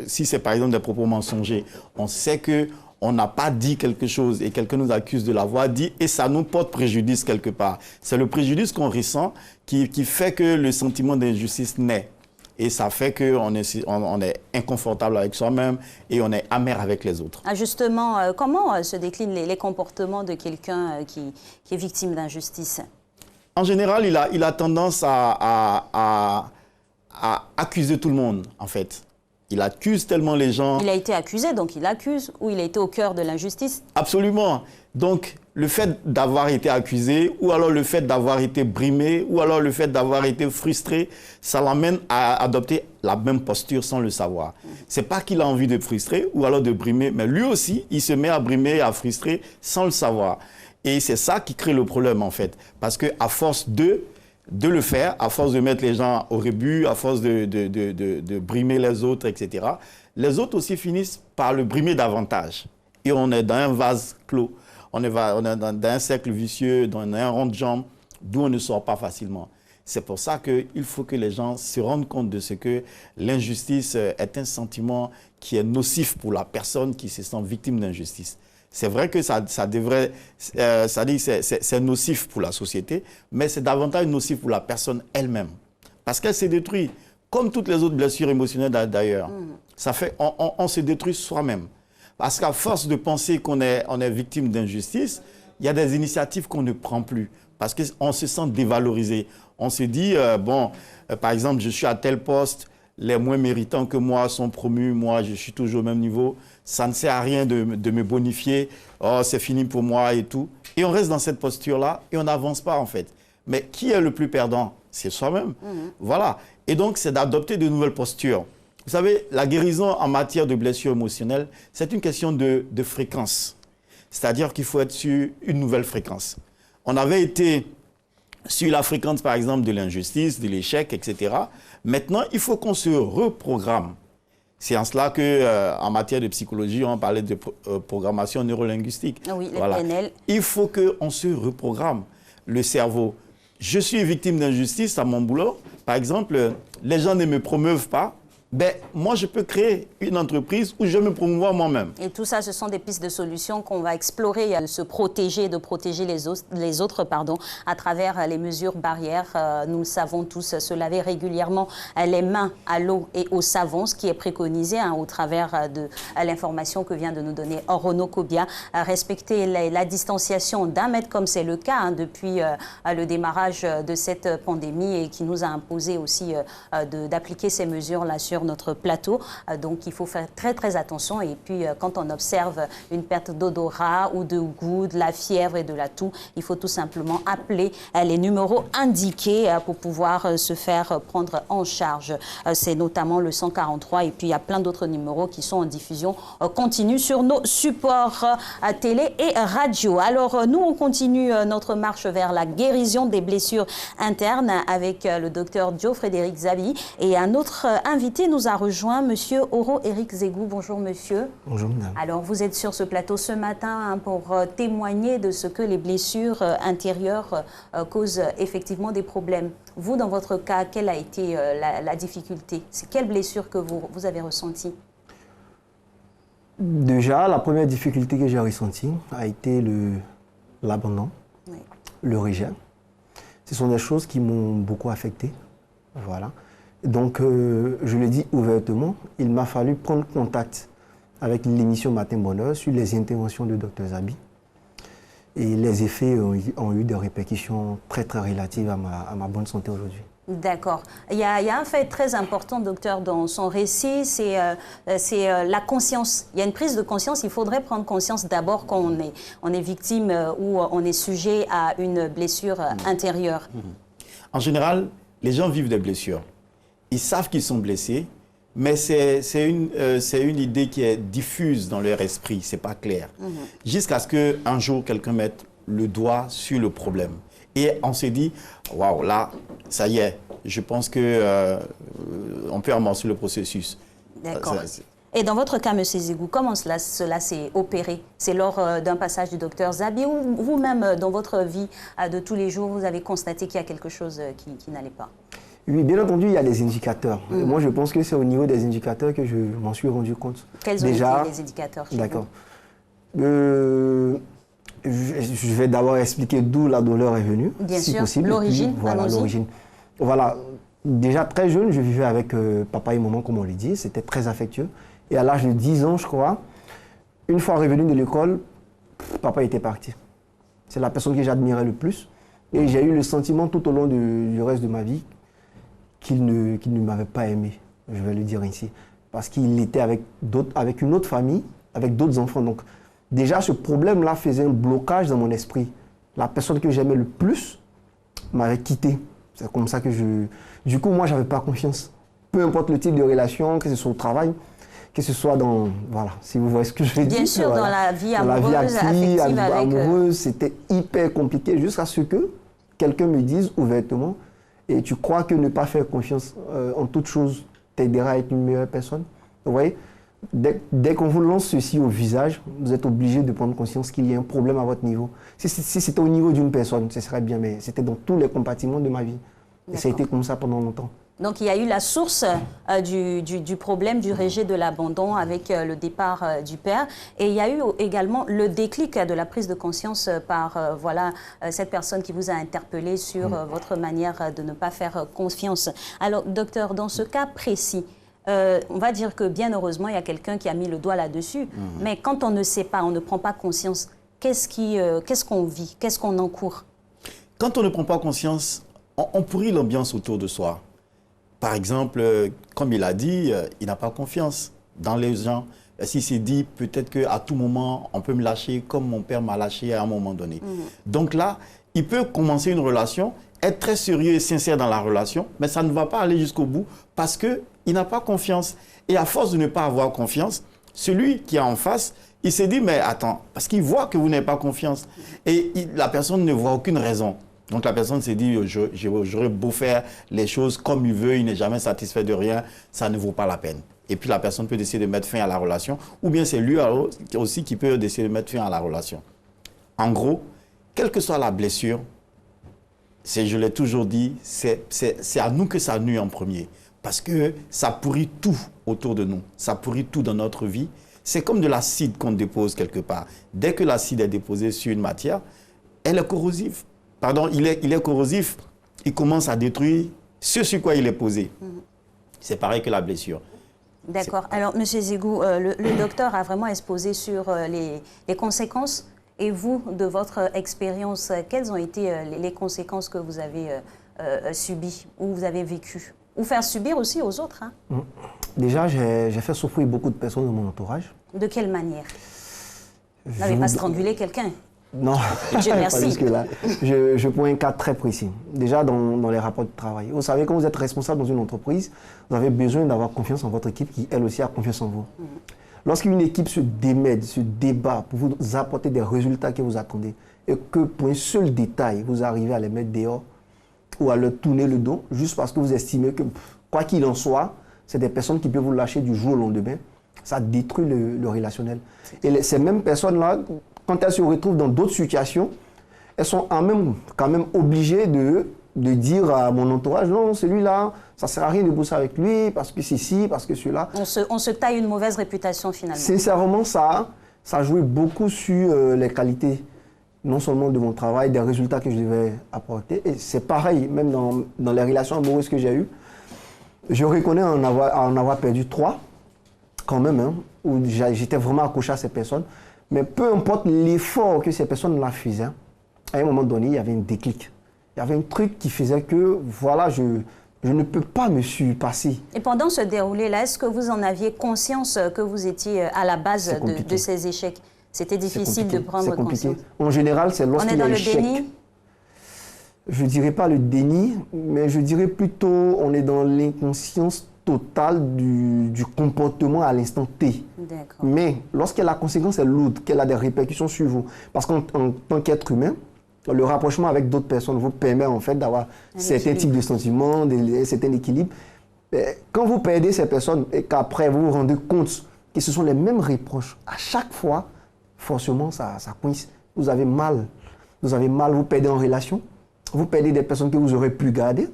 si c'est par exemple des propos mensongers, on sait qu'on n'a pas dit quelque chose et quelqu'un nous accuse de l'avoir dit et ça nous porte préjudice quelque part. C'est le préjudice qu'on ressent qui fait que le sentiment d'injustice naît. Et ça fait qu'on est inconfortable avec soi-même et on est amer avec les autres. Ah justement, comment se déclinent les comportements de quelqu'un qui est victime d'injustice? En général, il a tendance à accuser tout le monde, en fait. Il accuse tellement les gens. Il a été accusé, donc il accuse, ou il a été au cœur de l'injustice? Absolument. Donc, le fait d'avoir été accusé, ou alors le fait d'avoir été brimé, ou alors le fait d'avoir été frustré, ça l'amène à adopter la même posture sans le savoir. C'est pas qu'il a envie de frustrer, ou alors de brimer, mais lui aussi, il se met à brimer, à frustrer sans le savoir. Et c'est ça qui crée le problème, en fait. Parce qu'à force de le faire, à force de mettre les gens au rebut, à force de brimer les autres, etc., les autres aussi finissent par le brimer davantage. Et on est dans un vase clos. On est dans un cercle vicieux, dans un rond de jambes, d'où on ne sort pas facilement. C'est pour ça qu'il faut que les gens se rendent compte de ce que l'injustice est un sentiment qui est nocif pour la personne qui se sent victime d'injustice. C'est vrai que ça devrait, c'est nocif pour la société, mais c'est davantage nocif pour la personne elle-même. Parce qu'elle se détruit, comme toutes les autres blessures émotionnelles d'ailleurs. Ça fait, on se détruit soi-même. Parce qu'à force de penser qu'on est victime d'injustice, il y a des initiatives qu'on ne prend plus. Parce qu'on se sent dévalorisé. On se dit, par exemple, je suis à tel poste, les moins méritants que moi sont promus, moi je suis toujours au même niveau, ça ne sert à rien de me bonifier, oh c'est fini pour moi et tout. Et on reste dans cette posture-là et on n'avance pas en fait. Mais qui est le plus perdant? C'est soi-même. Voilà. Et donc c'est d'adopter de nouvelles postures. Vous savez, la guérison en matière de blessures émotionnelles, c'est une question de fréquence. C'est-à-dire qu'il faut être sur une nouvelle fréquence. On avait été sur la fréquence, par exemple, de l'injustice, de l'échec, etc. Maintenant, il faut qu'on se reprogramme. C'est en cela qu'en matière de psychologie, on parlait de programmation neurolinguistique. Oui, les PNL. Il faut qu'on se reprogramme le cerveau. Je suis victime d'injustice à mon boulot. Par exemple, les gens ne me promeuvent pas ben, moi, je peux créer une entreprise où je me promouvoir moi-même. Et tout ça, ce sont des pistes de solutions qu'on va explorer, de se protéger, de protéger les autres à travers les mesures barrières. Nous le savons tous, se laver régulièrement les mains à l'eau et au savon, ce qui est préconisé au travers de l'information que vient de nous donner Renaud Kobia. Respecter la distanciation d'1 mètre, comme c'est le cas depuis le démarrage de cette pandémie et qui nous a imposé aussi d'appliquer ces mesures-là sur notre plateau. Donc, il faut faire très, très attention. Et puis, quand on observe une perte d'odorat ou de goût, de la fièvre et de la toux, il faut tout simplement appeler les numéros indiqués pour pouvoir se faire prendre en charge. C'est notamment le 143 et puis il y a plein d'autres numéros qui sont en diffusion continue sur nos supports télé et radio. Alors, nous, on continue notre marche vers la guérison des blessures internes avec le docteur Dio-Frédéric Zabi et un autre invité nous a rejoint, monsieur Oro-Éric Zegou. Bonjour, monsieur. Bonjour, madame. Alors, vous êtes sur ce plateau ce matin pour témoigner de ce que les blessures intérieures causent effectivement des problèmes. Vous, dans votre cas, quelle a été la difficulté? C'est quelle blessure que vous avez ressentie? Déjà, la première difficulté que j'ai ressentie a été l'abandon, oui, le rejet. Ce sont des choses qui m'ont beaucoup affecté. Voilà. Donc, je le dis ouvertement, il m'a fallu prendre contact avec l'émission Matin Bonheur sur les interventions de Dr Zabi. Et les effets ont eu des répercussions très, très relatives à ma bonne santé aujourd'hui. D'accord. Il y a un fait très important, docteur, dans son récit, c'est la conscience. Il y a une prise de conscience. Il faudrait prendre conscience d'abord qu'on est victime ou on est sujet à une blessure intérieure. En général, les gens vivent des blessures. Ils savent qu'ils sont blessés, mais c'est une idée qui est diffuse dans leur esprit, c'est pas clair. Jusqu'à ce qu'un jour, quelqu'un mette le doigt sur le problème. Et on se dit, waouh, là, ça y est, je pense qu'on peut amorcer le processus. D'accord. Et dans votre cas, M. Zegou, comment cela s'est opéré? C'est lors d'un passage du docteur Zabi ou vous-même, dans votre vie de tous les jours, vous avez constaté qu'il y a quelque chose qui n'allait pas? Oui, bien entendu, il y a des indicateurs. Moi, je pense que c'est au niveau des indicateurs que je m'en suis rendu compte. Quels ont été les indicateurs? D'accord. Je vais d'abord expliquer d'où la douleur est venue, si possible. L'origine. Voilà, l'origine. Voilà. Déjà très jeune, je vivais avec papa et maman, comme on le dit. C'était très affectueux. Et à l'âge de 10 ans, je crois, une fois revenu de l'école, papa était parti. C'est la personne que j'admirais le plus. Et j'ai eu le sentiment tout au long du reste de ma vie qu'il ne m'avait pas aimé, je vais le dire ainsi. Parce qu'il était avec une autre famille, avec d'autres enfants. Donc déjà, ce problème-là faisait un blocage dans mon esprit. La personne que j'aimais le plus m'avait quitté. C'est comme ça que Du coup, moi, je n'avais pas confiance. Peu importe le type de relation, que ce soit au travail, que ce soit dans... Voilà, si vous voyez ce que je veux dire. Bien sûr, voilà. dans la vie amoureuse, affective amoureuse, c'était hyper compliqué jusqu'à ce que quelqu'un me dise ouvertement et tu crois que ne pas faire confiance en toute chose t'aidera à être une meilleure personne. Vous voyez, dès qu'on vous lance ceci au visage, vous êtes obligé de prendre conscience qu'il y a un problème à votre niveau. Si c'était au niveau d'une personne, ce serait bien, mais c'était dans tous les compartiments de ma vie. Et ça a été comme ça pendant longtemps. Donc, il y a eu la source du problème du rejet de l'abandon avec le départ du père. Et il y a eu également le déclic de la prise de conscience par cette personne qui vous a interpellé sur votre manière de ne pas faire confiance. Alors, docteur, dans ce cas précis, on va dire que bien heureusement, il y a quelqu'un qui a mis le doigt là-dessus. Mais quand on ne sait pas, on ne prend pas conscience, qu'est-ce qu'on vit, qu'est-ce qu'on encourt? Quand on ne prend pas conscience, on pourrit l'ambiance autour de soi. Par exemple, comme il a dit, il n'a pas confiance dans les gens. S'il s'est dit, peut-être qu'à tout moment, on peut me lâcher comme mon père m'a lâché à un moment donné. Donc là, il peut commencer une relation, être très sérieux et sincère dans la relation, mais ça ne va pas aller jusqu'au bout parce qu'il n'a pas confiance. Et à force de ne pas avoir confiance, celui qui est en face, il s'est dit, mais attends, parce qu'il voit que vous n'avez pas confiance. Et la personne ne voit aucune raison. Donc la personne s'est dit, j'aurais beau faire les choses comme il veut, il n'est jamais satisfait de rien, ça ne vaut pas la peine. Et puis la personne peut décider de mettre fin à la relation, ou bien c'est lui aussi qui peut décider de mettre fin à la relation. En gros, quelle que soit la blessure, je l'ai toujours dit, c'est à nous que ça nuit en premier. Parce que ça pourrit tout autour de nous. Ça pourrit tout dans notre vie. C'est comme de l'acide qu'on dépose quelque part. Dès que l'acide est déposé sur une matière, elle est corrosive. Pardon, il est corrosif. Il commence à détruire ce sur quoi il est posé. C'est pareil que la blessure. D'accord. Alors, M. Zegou, le docteur a vraiment exposé sur les conséquences. Et vous, de votre expérience, quelles ont été les conséquences que vous avez subies ou vous avez vécues? Ou faire subir aussi aux autres, hein? Déjà, j'ai fait souffrir beaucoup de personnes dans mon entourage. De quelle manière? Vous n'avez pas strangulé quelqu'un? Non, Dieu merci. pas jusque-là. Je prends un cas très précis. Déjà, dans les rapports de travail. Vous savez, quand vous êtes responsable dans une entreprise, vous avez besoin d'avoir confiance en votre équipe qui, elle aussi, a confiance en vous. Lorsqu'une équipe se démène, se débat pour vous apporter des résultats que vous attendez, et que pour un seul détail, vous arrivez à les mettre dehors ou à leur tourner le dos, juste parce que vous estimez que, quoi qu'il en soit, c'est des personnes qui peuvent vous lâcher du jour au lendemain, ça détruit le relationnel. Et ces mêmes personnes-là, quand elles se retrouvent dans d'autres situations, elles sont quand même obligées de dire à mon entourage, non, celui-là, ça ne sert à rien de bosser avec lui, parce que c'est ci, parce que celui-là. On se taille une mauvaise réputation finalement. Sincèrement, ça a joué beaucoup sur les qualités, non seulement de mon travail, des résultats que je devais apporter. Et c'est pareil, même dans les relations amoureuses que j'ai eues. Je reconnais en avoir perdu 3, quand même, hein, où j'étais vraiment accroché à ces personnes. Mais peu importe l'effort que ces personnes-là faisaient, à un moment donné, il y avait un déclic. Il y avait un truc qui faisait que, voilà, je ne peux pas me surpasser. Et pendant ce déroulé-là, est-ce que vous en aviez conscience que vous étiez à la base de ces échecs? C'était difficile de prendre conscience. En général, c'est lorsqu'il y a échec. On est dans le déni? Je ne dirais pas le déni, mais je dirais plutôt on est dans l'inconscience totale du comportement à l'instant T. Mais lorsque la conséquence est lourde, qu'elle a des répercussions sur vous, parce qu'en tant qu'être humain, le rapprochement avec d'autres personnes vous permet en fait d'avoir certains types de sentiments, un certain équilibre. Quand vous perdez ces personnes et qu'après vous vous rendez compte que ce sont les mêmes reproches, à chaque fois, forcément ça coince. Vous avez mal. Vous perdez en relation, vous perdez des personnes que vous aurez pu garder,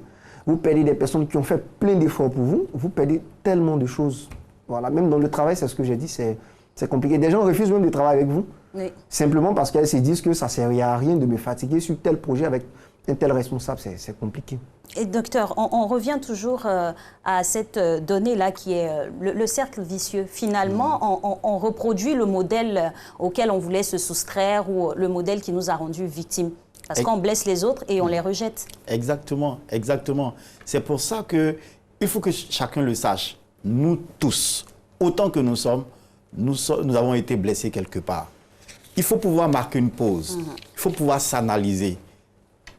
vous perdez des personnes qui ont fait plein d'efforts pour vous, vous perdez tellement de choses. Voilà, même dans le travail, c'est ce que j'ai dit, c'est compliqué. Des gens refusent même de travailler avec vous, simplement parce qu'elles se disent que ça ne sert à rien de me fatiguer sur tel projet avec un tel responsable, c'est compliqué. Et docteur, on revient toujours à cette donnée-là qui est le cercle vicieux. Finalement, on reproduit le modèle auquel on voulait se soustraire ou le modèle qui nous a rendus victimes. Parce qu'on blesse les autres et on les rejette. Exactement, exactement. C'est pour ça qu'il faut que chacun le sache. Nous tous, autant que nous sommes, nous avons été blessés quelque part. Il faut pouvoir marquer une pause. Il faut pouvoir s'analyser.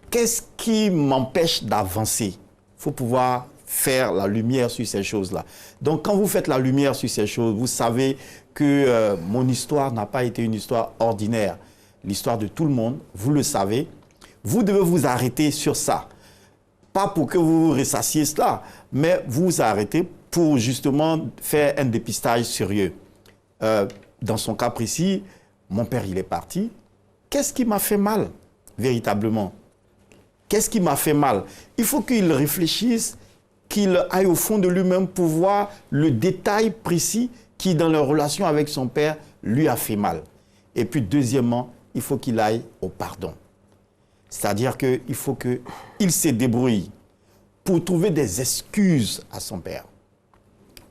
Qu'est-ce qui m'empêche d'avancer? Il faut pouvoir faire la lumière sur ces choses-là. Donc, quand vous faites la lumière sur ces choses, vous savez que mon histoire n'a pas été une histoire ordinaire. L'histoire de tout le monde, vous le savez. Vous devez vous arrêter sur ça. Pas pour que vous vous ressassiez cela, mais vous arrêtez pour justement faire un dépistage sérieux. Dans son cas précis, mon père, il est parti. Qu'est-ce qui m'a fait mal, véritablement? Qu'est-ce qui m'a fait mal? Il faut qu'il réfléchisse, qu'il aille au fond de lui-même pour voir le détail précis qui, dans leur relation avec son père, lui a fait mal. Et puis, deuxièmement, il faut qu'il aille au pardon. C'est-à-dire qu'il faut qu'il se débrouille pour trouver des excuses à son père.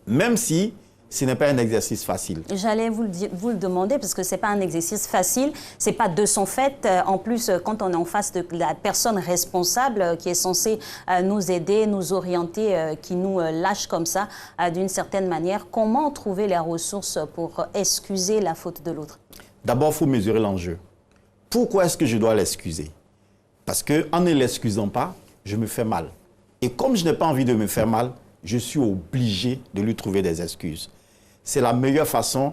Même si ce n'est pas un exercice facile. J'allais vous le demander, parce que ce n'est pas un exercice facile, ce n'est pas de son fait. En plus, quand on est en face de la personne responsable qui est censée nous aider, nous orienter, qui nous lâche comme ça, d'une certaine manière, comment trouver les ressources pour excuser la faute de l'autre? D'abord, il faut mesurer l'enjeu. Pourquoi est-ce que je dois l'excuser? Parce qu'en ne l'excusant pas, je me fais mal. Et comme je n'ai pas envie de me faire mal, je suis obligé de lui trouver des excuses. C'est la meilleure façon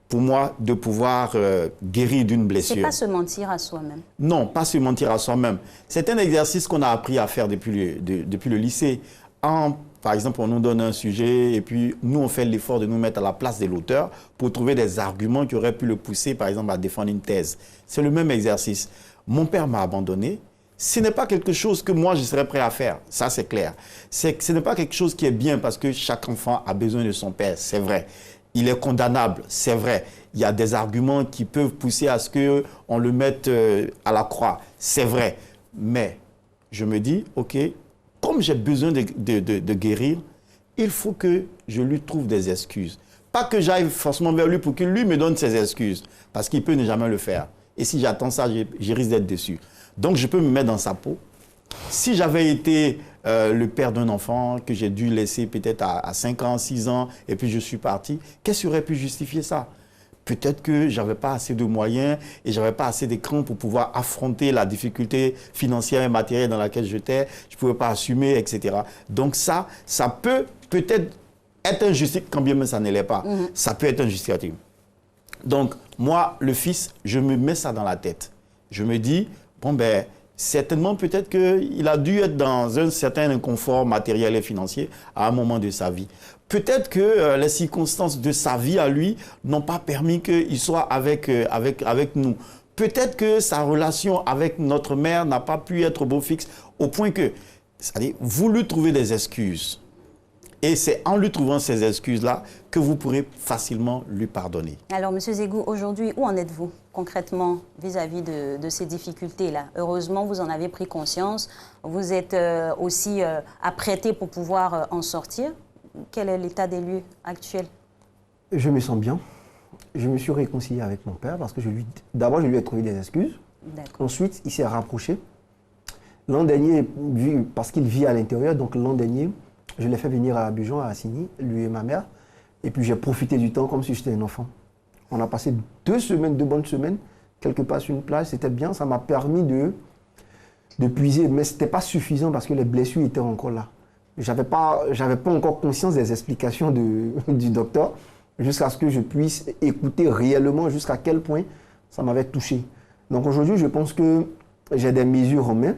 pour moi de pouvoir guérir d'une blessure. C'est pas se mentir à soi-même. Non, pas se mentir à soi-même. C'est un exercice qu'on a appris à faire depuis le lycée. Par exemple, on nous donne un sujet et puis nous, on fait l'effort de nous mettre à la place de l'auteur pour trouver des arguments qui auraient pu le pousser, par exemple, à défendre une thèse. C'est le même exercice. Mon père m'a abandonné. ce n'est pas quelque chose que moi je serais prêt à faire, ça c'est clair. Ce n'est pas quelque chose qui est bien parce que chaque enfant a besoin de son père, c'est vrai. Il est condamnable, c'est vrai. Il y a des arguments qui peuvent pousser à ce qu'on le mette à la croix, c'est vrai. Mais je me dis, ok, comme j'ai besoin de guérir, il faut que je lui trouve des excuses. Pas que j'aille forcément vers lui pour qu'il lui me donne ses excuses, parce qu'il peut ne jamais le faire. Et si j'attends ça, je risque d'être déçu. Donc je peux me mettre dans sa peau. Si j'avais été le père d'un enfant que j'ai dû laisser peut-être à 5 ans, 6 ans, et puis je suis parti, qu'est-ce qui aurait pu justifier ça? Peut-être que je n'avais pas assez de moyens et je n'avais pas assez d'écran pour pouvoir affronter la difficulté financière et matérielle dans laquelle j'étais. Je ne pouvais pas assumer, etc. Donc ça peut peut-être être un justificatif, quand bien même ça ne l'est pas. Ça peut être un justificatif. Donc moi, le fils, je me mets ça dans la tête. Je me dis, bon ben, certainement peut-être qu'il a dû être dans un certain inconfort matériel et financier à un moment de sa vie. Peut-être que les circonstances de sa vie à lui n'ont pas permis qu'il soit avec nous. Peut-être que sa relation avec notre mère n'a pas pu être beau fixe au point que, c'est-à-dire, vous lui trouvez des excuses. Et c'est en lui trouvant ces excuses-là que vous pourrez facilement lui pardonner. Alors, M. Zegou, aujourd'hui, où en êtes-vous concrètement vis-à-vis de ces difficultés-là? Heureusement, vous en avez pris conscience. Vous êtes aussi apprêté pour pouvoir en sortir. Quel est l'état des lieux actuel? Je me sens bien. Je me suis réconcilié avec mon père parce que d'abord, je lui ai trouvé des excuses. Ensuite, il s'est rapproché. L'an dernier, parce qu'il vit à l'intérieur, donc l'an dernier, je l'ai fait venir à Abidjan, à Assini, lui et ma mère. Et puis j'ai profité du temps comme si j'étais un enfant. On a passé 2 semaines, 2 bonnes semaines, quelque part sur une plage. C'était bien, ça m'a permis de puiser. Mais ce n'était pas suffisant parce que les blessures étaient encore là. Je n'avais pas encore conscience des explications du docteur jusqu'à ce que je puisse écouter réellement jusqu'à quel point ça m'avait touché. Donc aujourd'hui, je pense que j'ai des mesures en main,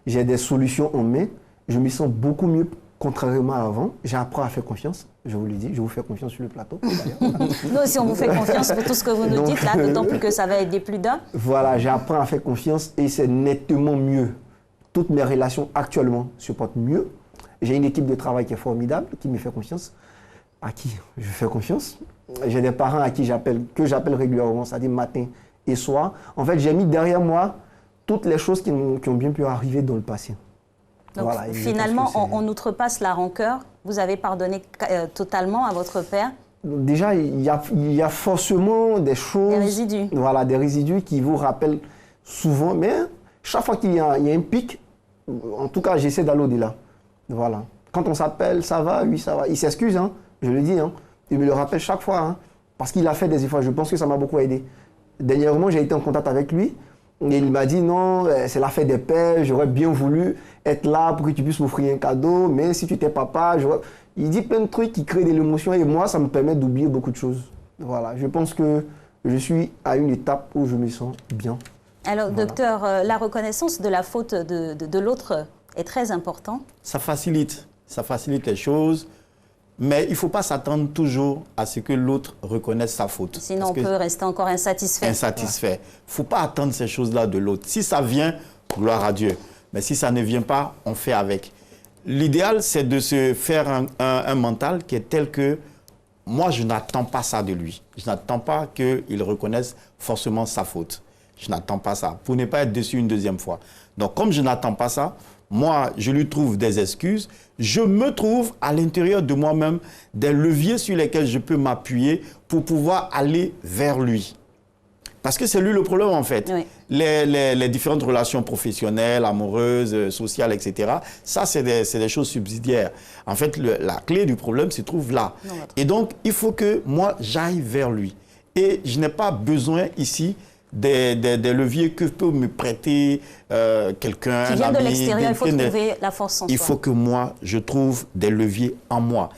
j'ai des solutions en main. Je me sens beaucoup mieux. Contrairement à avant, j'apprends à faire confiance. Je vous le dis, je vous fais confiance sur le plateau. Nous aussi, on vous fait confiance pour tout ce que vous nous dites, là, d'autant plus que ça va aider plus d'un. Voilà, j'apprends à faire confiance et c'est nettement mieux. Toutes mes relations actuellement se portent mieux. J'ai une équipe de travail qui est formidable, qui me fait confiance, à qui je fais confiance. J'ai des parents à qui que j'appelle régulièrement, c'est-à-dire matin et soir. En fait, j'ai mis derrière moi toutes les choses qui ont bien pu arriver dans le passé. Donc voilà, finalement, on outrepasse la rancœur. Vous avez pardonné totalement à votre père? Déjà, il y a forcément des choses... Des résidus. Voilà, des résidus qui vous rappellent souvent. Mais chaque fois qu'il y a un pic, en tout cas, j'essaie d'aller au-delà. Voilà. Quand on s'appelle, ça va, oui, ça va. Il s'excuse, hein, je le dis. Hein. Il me le rappelle chaque fois. Hein, parce qu'il a fait des efforts. Je pense que ça m'a beaucoup aidé. Dernièrement, j'ai été en contact avec lui. Et il m'a dit non, c'est la fête des pères, j'aurais bien voulu être là pour que tu puisses m'offrir un cadeau, mais si tu étais papa, il dit plein de trucs qui créent de l'émotion et moi, ça me permet d'oublier beaucoup de choses. Voilà, je pense que je suis à une étape où je me sens bien. Alors, voilà. Docteur, la reconnaissance de la faute de l'autre est très importante. Ça facilite les choses. Mais il ne faut pas s'attendre toujours à ce que l'autre reconnaisse sa faute. Sinon, on peut rester encore insatisfait. Insatisfait. Il ne faut pas attendre ces choses-là de l'autre. Si ça vient, gloire à Dieu. Mais si ça ne vient pas, on fait avec. L'idéal, c'est de se faire un mental qui est tel que moi, je n'attends pas ça de lui. Je n'attends pas qu'il reconnaisse forcément sa faute. Je n'attends pas ça, pour ne pas être déçu une deuxième fois. Donc, comme je n'attends pas ça, moi, je lui trouve des excuses. Je me trouve à l'intérieur de moi-même des leviers sur lesquels je peux m'appuyer pour pouvoir aller vers lui. Parce que c'est lui le problème, en fait. Oui. Les différentes relations professionnelles, amoureuses, sociales, etc., ça, c'est des choses subsidiaires. En fait, la clé du problème se trouve là. Non, et donc, il faut que moi, j'aille vers lui. Et je n'ai pas besoin ici des leviers que peut me prêter quelqu'un, qui vient de l'extérieur, il faut trouver la force en soi. Il faut que moi, je trouve des leviers en moi.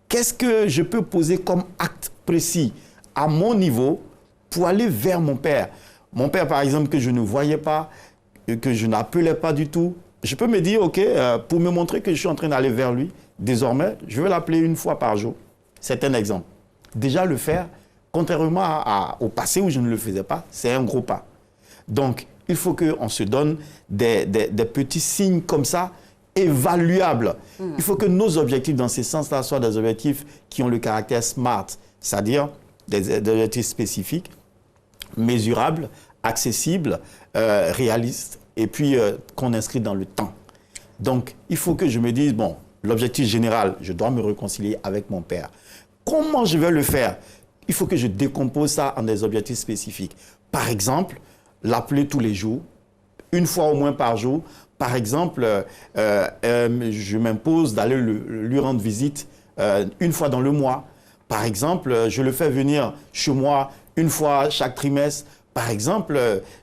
Qu'est-ce que je peux poser comme acte précis à mon niveau pour aller vers mon père? Mon père, par exemple, que je ne voyais pas, que je n'appelais pas du tout, je peux me dire, OK, pour me montrer que je suis en train d'aller vers lui, désormais, je vais l'appeler 1 fois par jour. C'est un exemple. Déjà le faire, contrairement au passé où je ne le faisais pas, c'est un gros pas. Donc, il faut qu'on se donne des petits signes comme ça, évaluables. Il faut que nos objectifs dans ces sens-là soient des objectifs qui ont le caractère SMART, c'est-à-dire des objectifs spécifiques, mesurables, accessibles, réalistes, et puis qu'on inscrit dans le temps. Donc, il faut que je me dise, bon, l'objectif général, je dois me réconcilier avec mon père. Comment je vais le faire? Il faut que je décompose ça en des objectifs spécifiques. Par exemple, l'appeler tous les jours, une fois au moins par jour. Par exemple, je m'impose d'aller lui rendre visite une fois dans le mois. Par exemple, je le fais venir chez moi une fois chaque trimestre. Par exemple,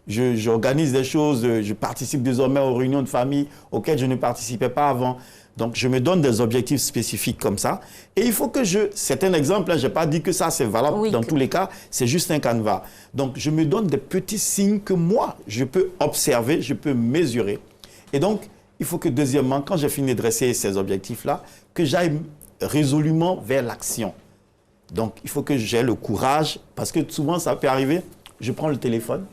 j'organise des choses, je participe désormais aux réunions de famille auxquelles je ne participais pas avant. Donc, je me donne des objectifs spécifiques comme ça. Et il faut que c'est un exemple, hein, je n'ai pas dit que ça c'est valable dans tous les cas, c'est juste un canevas. Donc, je me donne des petits signes que moi, je peux observer, je peux mesurer. Et donc, il faut que deuxièmement, quand j'ai fini de dresser ces objectifs-là, que j'aille résolument vers l'action. Donc, il faut que j'ai le courage, parce que souvent, ça peut arriver, je prends le téléphone,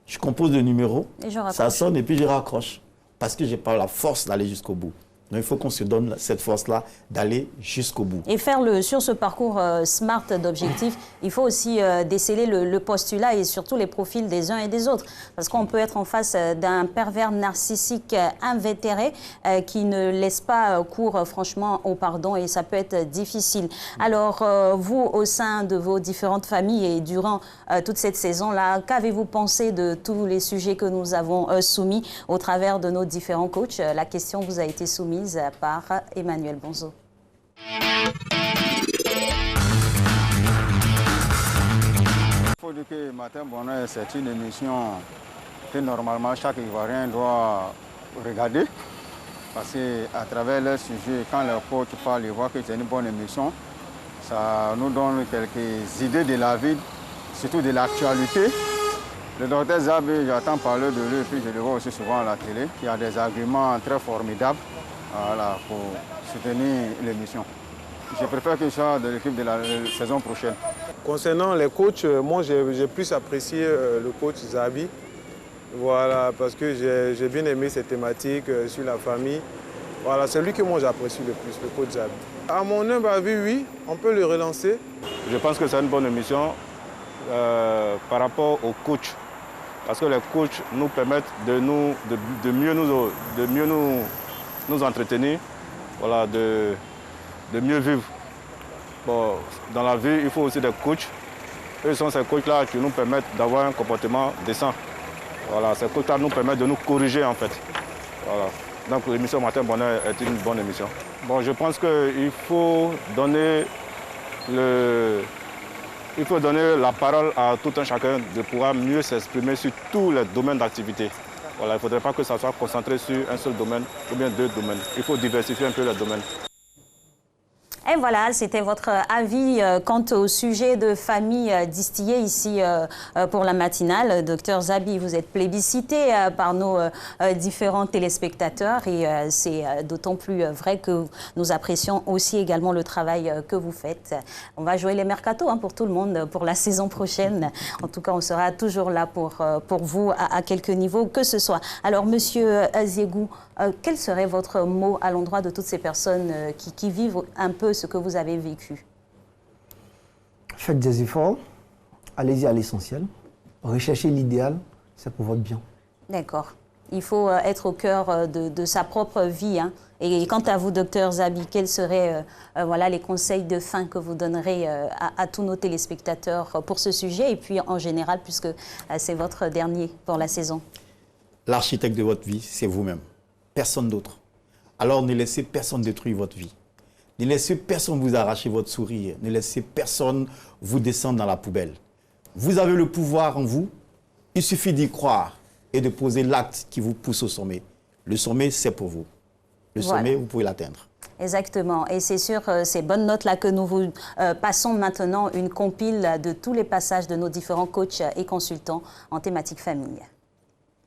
je compose le numéro, ça sonne et puis je raccroche. Parce que je n'ai pas la force d'aller jusqu'au bout. Donc, il faut qu'on se donne cette force-là d'aller jusqu'au bout. Et faire sur ce parcours SMART d'objectifs, il faut aussi déceler le postulat et surtout les profils des uns et des autres. Parce qu'on peut être en face d'un pervers narcissique invétéré qui ne laisse pas cours franchement au pardon et ça peut être difficile. Alors, vous, au sein de vos différentes familles et durant toute cette saison-là, qu'avez-vous pensé de tous les sujets que nous avons soumis au travers de nos différents coachs? La question vous a été soumise par Emmanuel Bonzo. Il faut dire que Matin Bonheur, c'est une émission que normalement chaque Ivoirien doit regarder. Parce qu'à travers le sujet, quand le coach parle, il voit que c'est une bonne émission. Ça nous donne quelques idées de la vie, surtout de l'actualité. Le docteur Zabi, j'entends parler de lui, et puis je le vois aussi souvent à la télé. Il y a des arguments très formidables. Voilà, pour soutenir l'émission. Je préfère que je sois de l'équipe de la saison prochaine. Concernant les coachs, moi j'ai plus apprécié le coach Zabi. Voilà, parce que j'ai bien aimé cette thématique sur la famille. Voilà, c'est lui que moi j'apprécie le plus, le coach Zabi. À mon humble avis, oui, on peut le relancer. Je pense que c'est une bonne émission par rapport aux coachs. Parce que les coachs nous permettent de mieux nous entretenir, voilà, de mieux vivre. Bon, dans la vie, il faut aussi des coachs. Eux sont ces coachs-là qui nous permettent d'avoir un comportement décent. Voilà, ces coachs-là nous permettent de nous corriger en fait. Voilà. Donc l'émission Matin Bonheur est une bonne émission. Bon, je pense qu'il faut donner la parole à tout un chacun de pouvoir mieux s'exprimer sur tous les domaines d'activité. Voilà, il ne faudrait pas que ça soit concentré sur un seul domaine ou bien deux domaines. Il faut diversifier un peu les domaines. Et voilà, c'était votre avis quant au sujet de famille distillé ici pour la matinale. Docteur Zabi, vous êtes plébiscité par nos différents téléspectateurs et c'est d'autant plus vrai que nous apprécions aussi également le travail que vous faites. On va jouer les mercatos pour tout le monde pour la saison prochaine. En tout cas, on sera toujours là pour vous à quelque niveau que ce soit. Alors, Monsieur Ziegou, quel serait votre mot à l'endroit de toutes ces personnes qui vivent un peu ce que vous avez vécu? Faites des efforts, allez-y à l'essentiel. Recherchez l'idéal, c'est pour votre bien. D'accord. Il faut être au cœur de sa propre vie. Hein. Et quant à vous, docteur Zabi, quels seraient voilà, les conseils de fin que vous donnerez à tous nos téléspectateurs pour ce sujet et puis en général, puisque c'est votre dernier pour la saison? L'architecte de votre vie, c'est vous-même. Personne d'autre. Alors ne laissez personne détruire votre vie. Ne laissez personne vous arracher votre sourire. Ne laissez personne vous descendre dans la poubelle. Vous avez le pouvoir en vous. Il suffit d'y croire et de poser l'acte qui vous pousse au sommet. Le sommet, c'est pour vous. Le sommet, vous pouvez l'atteindre. Exactement. Et c'est sur ces bonnes notes-là que nous vous passons maintenant une compile de tous les passages de nos différents coachs et consultants en thématique famille.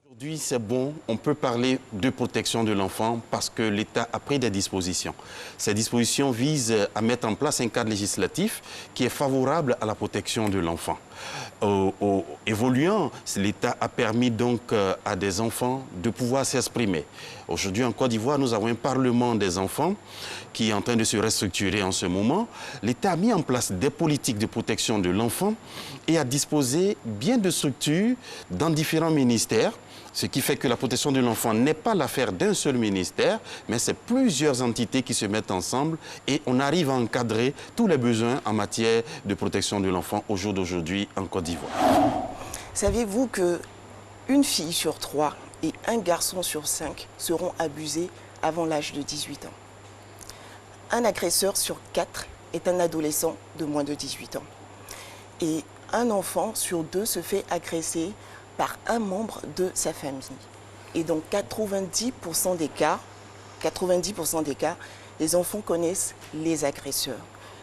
Aujourd'hui, c'est bon, on peut parler de protection de l'enfant parce que l'État a pris des dispositions. Ces dispositions visent à mettre en place un cadre législatif qui est favorable à la protection de l'enfant. évoluant, l'État a permis donc à des enfants de pouvoir s'exprimer. Aujourd'hui en Côte d'Ivoire, nous avons un Parlement des enfants qui est en train de se restructurer en ce moment. L'État a mis en place des politiques de protection de l'enfant et a disposé bien de structures dans différents ministères. Ce qui fait que la protection de l'enfant n'est pas l'affaire d'un seul ministère, mais c'est plusieurs entités qui se mettent ensemble et on arrive à encadrer tous les besoins en matière de protection de l'enfant au jour d'aujourd'hui en Côte d'Ivoire. Saviez-vous qu'une fille sur 3 et un garçon sur 5 seront abusés avant l'âge de 18 ans? Un agresseur sur 4 est un adolescent de moins de 18 ans. Et un enfant sur 2 se fait agresser par un membre de sa famille. Et dans 90% des cas, les enfants connaissent les agresseurs.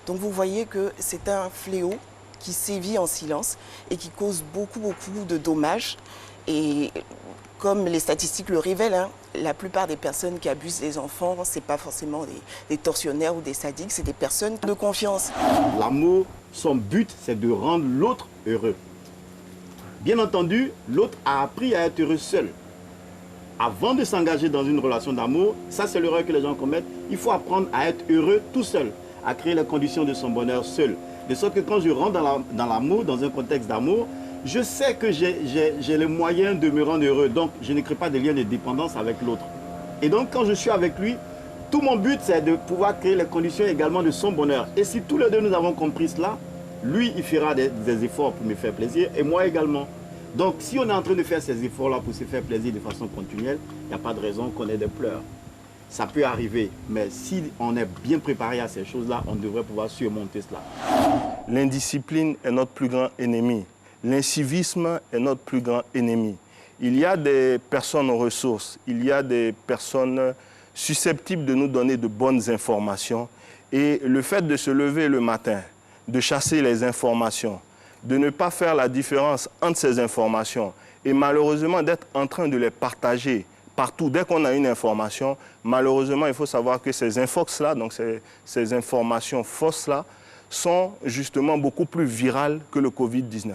Donc vous voyez que c'est un fléau qui sévit en silence et qui cause beaucoup de dommages. Et comme les statistiques le révèlent, la plupart des personnes qui abusent des enfants, ce n'est pas forcément des tortionnaires ou des sadiques, c'est des personnes de confiance. L'amour, son but, c'est de rendre l'autre heureux. Bien entendu, l'autre a appris à être heureux seul. Avant de s'engager dans une relation d'amour, ça c'est l'erreur que les gens commettent, il faut apprendre à être heureux tout seul, à créer les conditions de son bonheur seul. De sorte que quand je rentre dans l'amour, dans un contexte d'amour, je sais que j'ai les moyens de me rendre heureux, donc je ne crée pas de lien de dépendance avec l'autre. Et donc quand je suis avec lui, tout mon but c'est de pouvoir créer les conditions également de son bonheur. Et si tous les deux nous avons compris cela, lui, il fera des efforts pour me faire plaisir et moi également. Donc, si on est en train de faire ces efforts-là pour se faire plaisir de façon continuelle, il n'y a pas de raison qu'on ait des pleurs. Ça peut arriver, mais si on est bien préparé à ces choses-là, on devrait pouvoir surmonter cela. L'indiscipline est notre plus grand ennemi. L'incivisme est notre plus grand ennemi. Il y a des personnes aux ressources, il y a des personnes susceptibles de nous donner de bonnes informations. Et le fait de se lever le matin, de chasser les informations, de ne pas faire la différence entre ces informations et malheureusement d'être en train de les partager partout. Dès qu'on a une information, malheureusement, il faut savoir que ces infox-là, donc ces informations fausses-là, sont justement beaucoup plus virales que le Covid-19.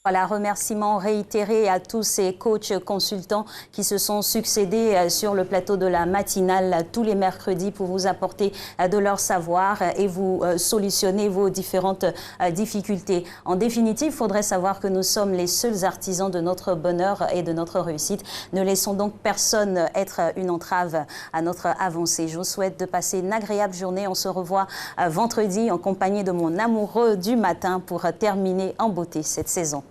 Voilà, remerciements réitérés à tous ces coachs consultants qui se sont succédés sur le plateau de la matinale tous les mercredis pour vous apporter de leur savoir et vous solutionner vos différentes difficultés. En définitive, il faudrait savoir que nous sommes les seuls artisans de notre bonheur et de notre réussite. Ne laissons donc personne être une entrave à notre avancée. Je vous souhaite de passer une agréable journée. On se revoit vendredi en compagnie de mon amoureux du matin pour terminer en beauté cette saison.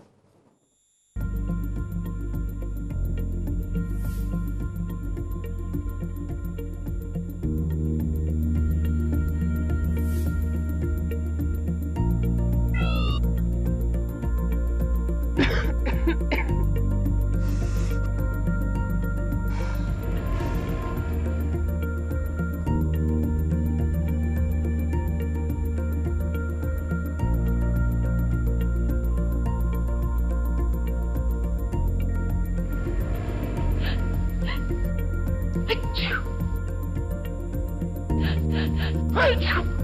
Hey!